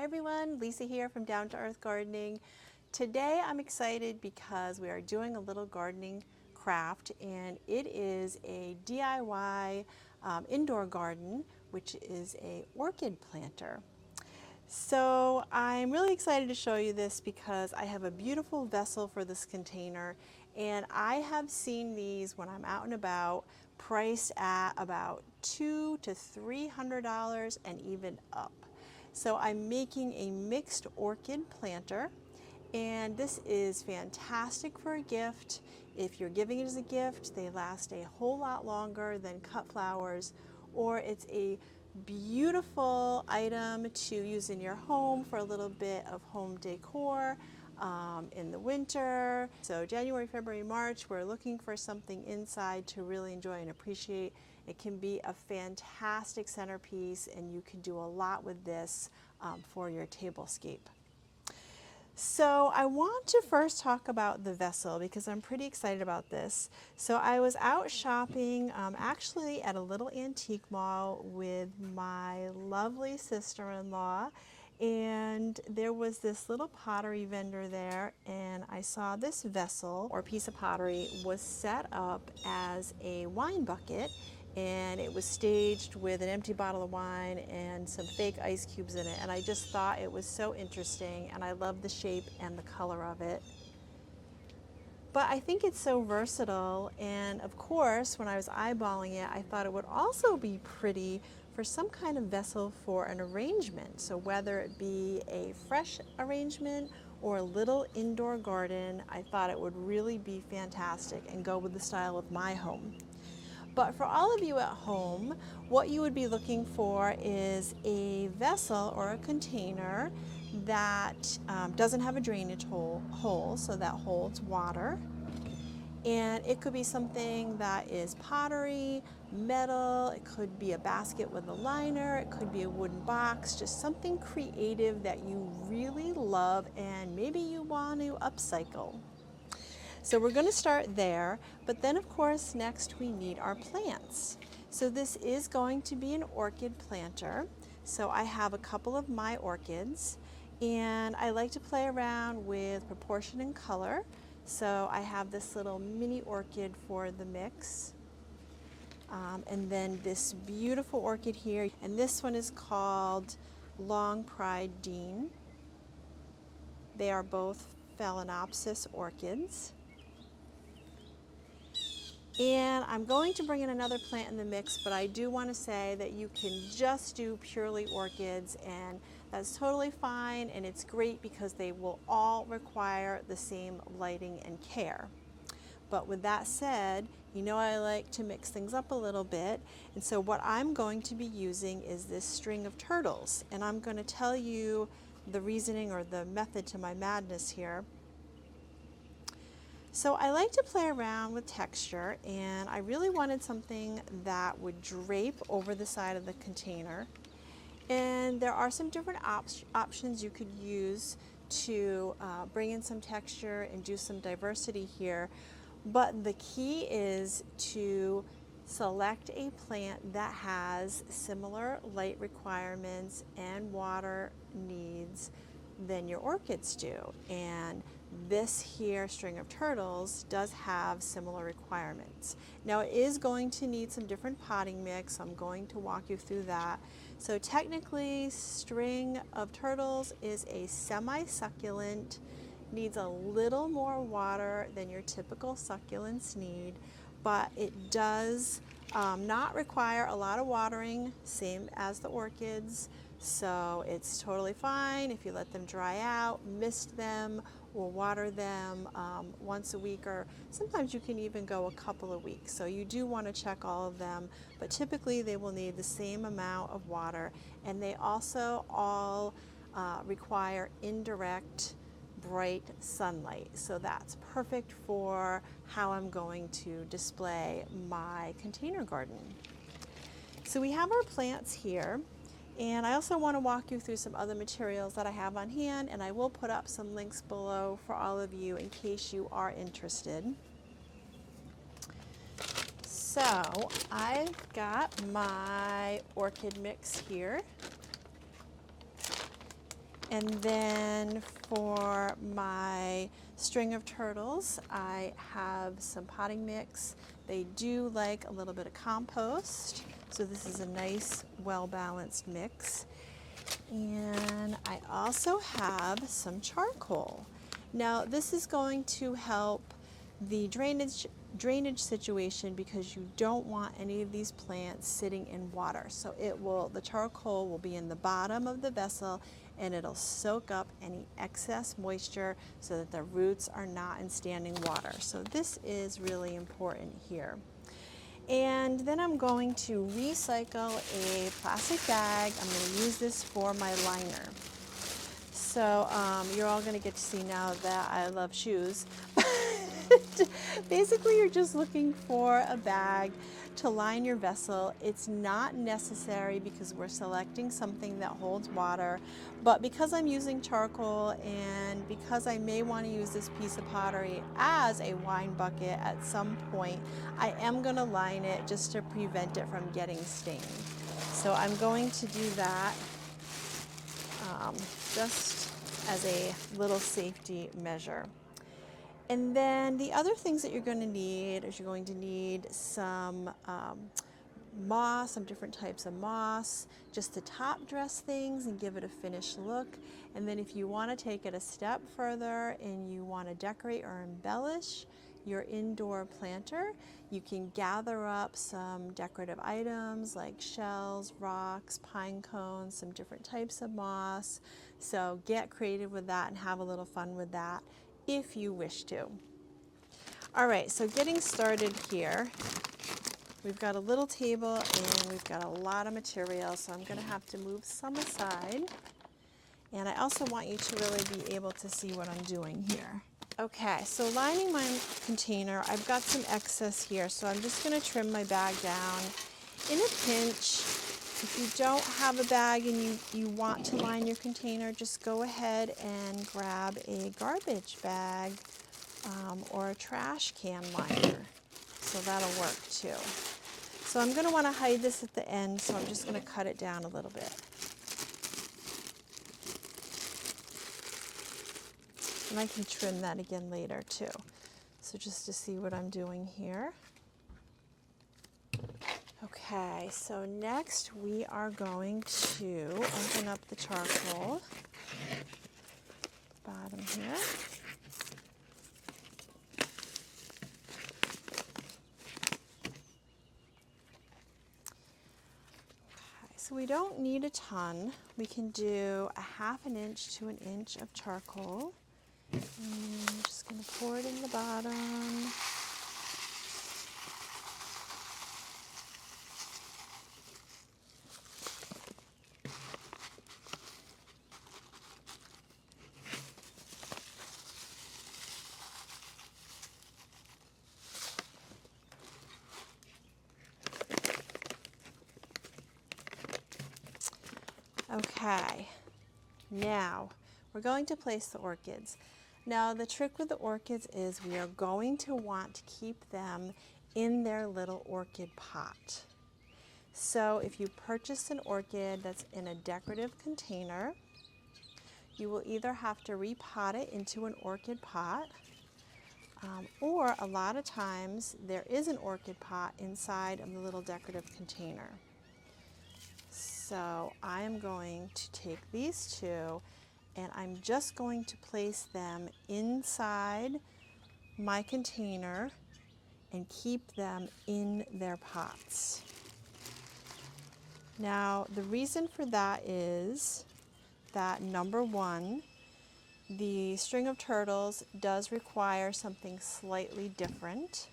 everyone, Lisa here from Down to Earth Gardening. Today I'm excited because we are doing a little gardening craft, and it is a DIY indoor garden, which is a orchid planter. So I'm really excited to show you this because I have a beautiful vessel for this container, and I have seen these when I'm out and about priced at about $200 to $300 and even up. So I'm making a mixed orchid planter, and this is fantastic for a gift. If you're giving it as a gift, they last a whole lot longer than cut flowers, or it's a beautiful item to use in your home for a little bit of home decor in the winter. So January, February, March, we're looking for something inside to really enjoy and appreciate. It can be a fantastic centerpiece, and you can do a lot with this for your tablescape. So I want to first talk about the vessel because I'm pretty excited about this. So I was out shopping actually at a little antique mall with my lovely sister-in-law, and there was this little pottery vendor there, and I saw this vessel or piece of pottery was set up as a wine bucket, and it was staged with an empty bottle of wine and some fake ice cubes in it, and I just thought it was so interesting, and I love the shape and the color of it. But I think it's so versatile, and of course when I was eyeballing it, I thought it would also be pretty for some kind of vessel for an arrangement. So whether it be a fresh arrangement or a little indoor garden, I thought it would really be fantastic and go with the style of my home. But for all of you at home, what you would be looking for is a vessel or a container that doesn't have a drainage hole, so that holds water. And it could be something that is pottery, metal, it could be a basket with a liner, it could be a wooden box, just something creative that you really love and maybe you want to upcycle. So we're going to start there, but then of course next we need our plants. So this is going to be an orchid planter. So I have a couple of my orchids, and I like to play around with proportion and color. So I have this little mini orchid for the mix. And then this beautiful orchid here, and this one is called Long Pride Dean. They are both Phalaenopsis orchids. And I'm going to bring in another plant in the mix, but I do want to say that you can just do purely orchids, and that's totally fine, and it's great because they will all require the same lighting and care. But with that said, you know I like to mix things up a little bit, and so what I'm going to be using is this string of turtles, and I'm going to tell you the reasoning or the method to my madness here. So I like to play around with texture, and I really wanted something that would drape over the side of the container. And there are some different options you could use to bring in some texture and do some diversity here. But the key is to select a plant that has similar light requirements and water needs than your orchids do. And this here string of turtles does have similar requirements. Now it is going to need some different potting mix. I'm going to walk you through that. So technically, string of turtles is a semi-succulent, needs a little more water than your typical succulents need, but it does not require a lot of watering, same as the orchids. So it's totally fine if you let them dry out, mist them, or water them once a week, or sometimes you can even go a couple of weeks. So you do want to check all of them, but typically they will need the same amount of water, and they also all require indirect bright sunlight. So that's perfect for how I'm going to display my container garden. So we have our plants here. And I also want to walk you through some other materials that I have on hand, and I will put up some links below for all of you in case you are interested. So I've got my orchid mix here. And then for my string of turtles, I have some potting mix. They do like a little bit of compost, so this is a nice, well-balanced mix. And I also have some charcoal. Now this is going to help the drainage situation because you don't want any of these plants sitting in water. So the charcoal will be in the bottom of the vessel and it'll soak up any excess moisture so that the roots are not in standing water. So this is really important here. And then I'm going to recycle a plastic bag. I'm going to use this for my liner. So you're all going to get to see now that I love shoes. Basically, you're just looking for a bag to line your vessel. It's not necessary because we're selecting something that holds water, but because I'm using charcoal and because I may want to use this piece of pottery as a wine bucket at some point, I am going to line it just to prevent it from getting stained. So I'm going to do that just as a little safety measure. And then the other things that you're going to need is you're going to need some moss, some different types of moss, just to top dress things and give it a finished look. And then if you want to take it a step further and you want to decorate or embellish your indoor planter, you can gather up some decorative items like shells, rocks, pine cones, some different types of moss. So get creative with that and have a little fun with that if you wish to. All right, so getting started here, we've got a little table and we've got a lot of material, so I'm going to have to move some aside. And I also want you to really be able to see what I'm doing here. Okay, so lining my container, I've got some excess here, so I'm just going to trim my bag down. In a pinch, if you don't have a bag and you want to line your container, just go ahead and grab a garbage bag or a trash can liner. So that'll work too. So I'm going to want to hide this at the end, so I'm just going to cut it down a little bit. And I can trim that again later too. So just to see what I'm doing here. Okay, so next we are going to open up the charcoal, bottom here. Okay, so we don't need a ton. We can do a ½ inch to an inch of charcoal. And I'm just going to pour it in the bottom. Okay, now we're going to place the orchids. Now the trick with the orchids is we are going to want to keep them in their little orchid pot. So if you purchase an orchid that's in a decorative container, you will either have to repot it into an orchid pot, or a lot of times there is an orchid pot inside of the little decorative container. So I am going to take these two and I'm just going to place them inside my container and keep them in their pots. Now the reason for that is that number one, the string of turtles does require something slightly different.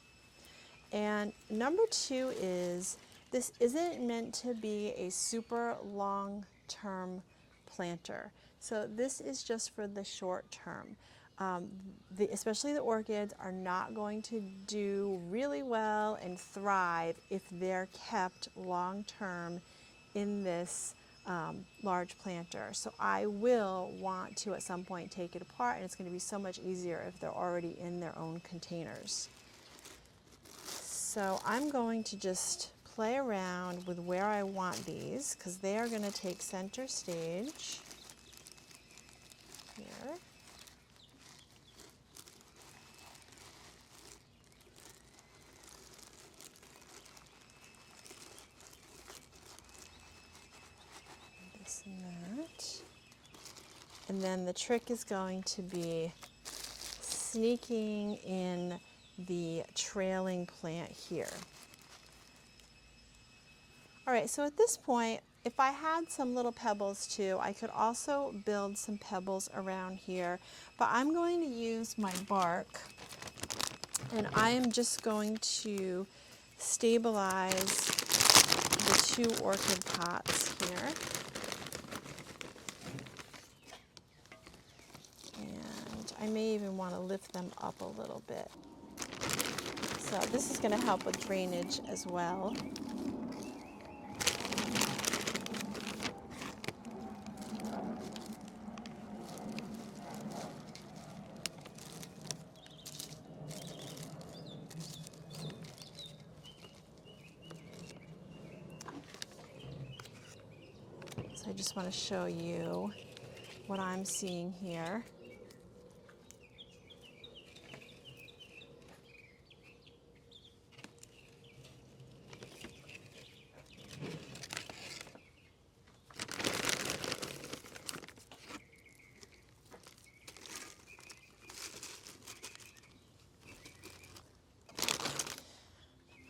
And number two is this isn't meant to be a super long-term planter. So this is just for the short term. Especially the orchids are not going to do really well and thrive if they're kept long-term in this large planter. So I will want to at some point take it apart, and it's going to be so much easier if they're already in their own containers. So I'm going to just play around with where I want these because they are going to take center stage. here. This and that. And then the trick is going to be sneaking in the trailing plant here. All right, so at this point, if I had some little pebbles too, I could also build some pebbles around here, but I'm going to use my bark, and I am just going to stabilize the two orchid pots here. And I may even want to lift them up a little bit. So this is going to help with drainage as well. So I just want to show you what I'm seeing here.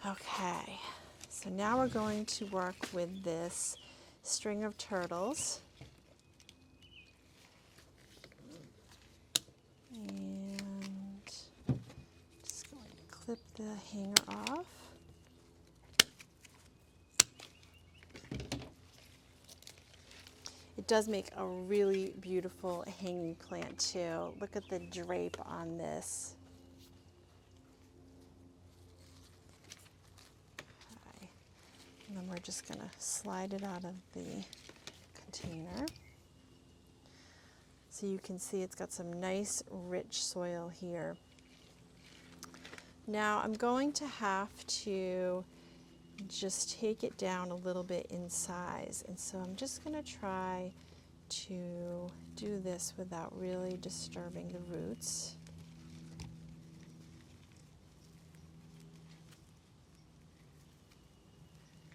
Okay, so now we're going to work with this string of turtles. And just going to clip the hanger off. It does make a really beautiful hanging plant too. Look at the drape on this. Okay. And then we're just going to slide it out of the container. So you can see it's got some nice rich soil here. Now I'm going to have to just take it down a little bit in size, and so I'm just going to try to do this without really disturbing the roots.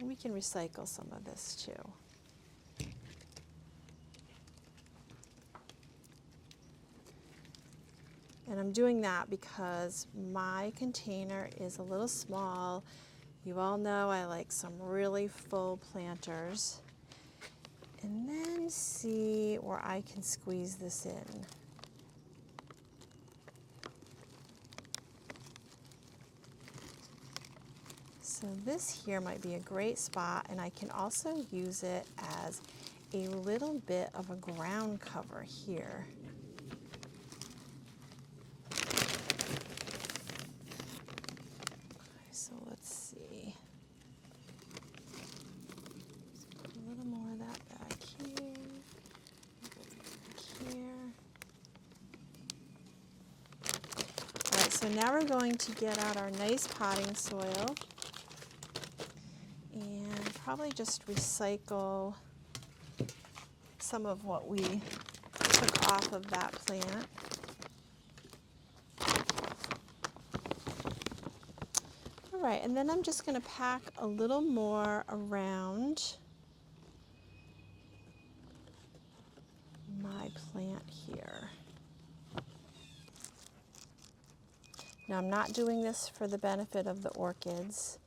And we can recycle some of this too. And I'm doing that because my container is a little small. You all know I like some really full planters. And then see where I can squeeze this in. So this here might be a great spot, and I can also use it as a little bit of a ground cover here. So let's see. Put a little more of that back here. Back here. All right, so now we're going to get out our nice potting soil and probably just recycle some of what we took off of that plant. All right, and then I'm just going to pack a little more around my plant here. Now I'm not doing this for the benefit of the orchids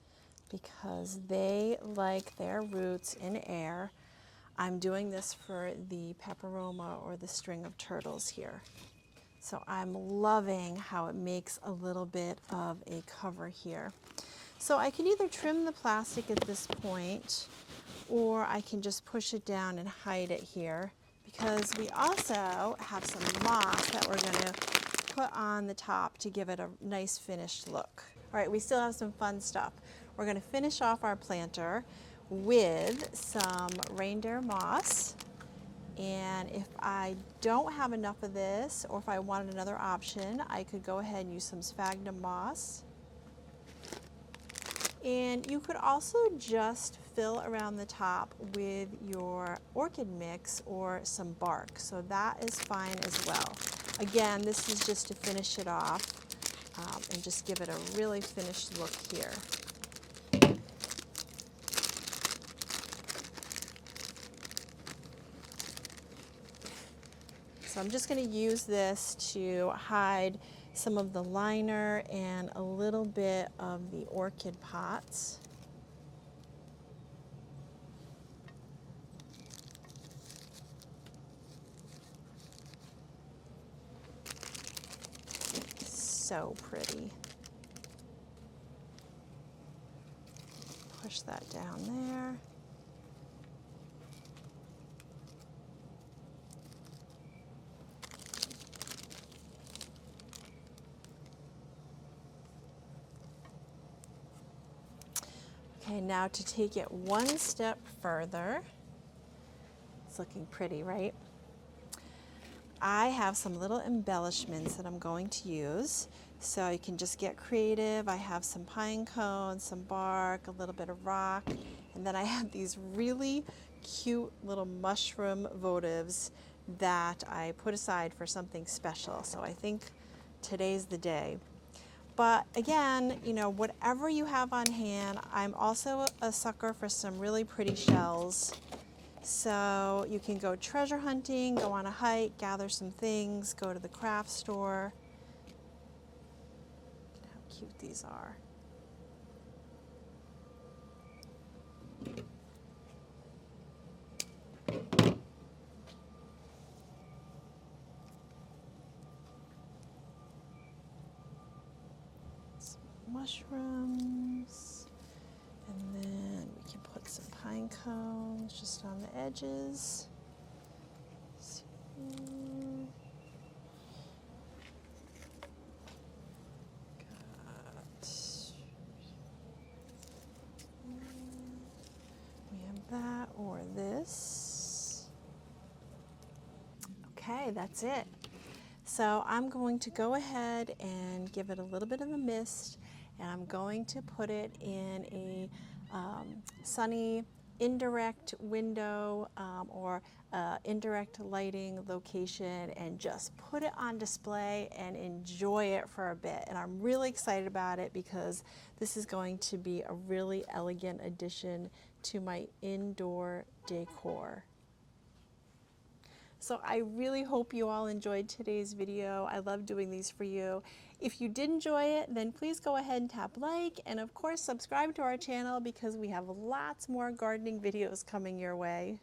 because they like their roots in air. I'm doing this for the peperoma or the string of turtles here. So I'm loving how it makes a little bit of a cover here. So I can either trim the plastic at this point, or I can just push it down and hide it here, because we also have some moss that we're going to put on the top to give it a nice finished look. All right, we still have some fun stuff. We're going to finish off our planter with some reindeer moss. And if I don't have enough of this, or if I wanted another option, I could go ahead and use some sphagnum moss. And you could also just fill fill around the top with your orchid mix or some bark, so that is fine as well. Again, this is just to finish it off and just give it a really finished look here. So I'm just going to use this to hide some of the liner and a little bit of the orchid pots. So pretty. Push that down there. Okay, now to take it one step further, it's looking pretty, right? I have some little embellishments that I'm going to use, so you can just get creative. I have some pine cones, some bark, a little bit of rock, and then I have these really cute little mushroom votives that I put aside for something special. So I think today's the day. But again, you know, whatever you have on hand, I'm also a sucker for some really pretty shells. So you can go treasure hunting, go on a hike, gather some things, go to the craft store. Look at how cute these are. Some mushrooms, and then we can put some pine cones just on the edges. That or this. Okay, that's it. So I'm going to go ahead and give it a little bit of a mist, and I'm going to put it in a sunny indirect window or indirect lighting location, and just put it on display and enjoy it for a bit. And I'm really excited about it because this is going to be a really elegant addition to my indoor decor. So I really hope you all enjoyed today's video. I love doing these for you. If you did enjoy it, then please go ahead and tap like, and of course subscribe to our channel because we have lots more gardening videos coming your way.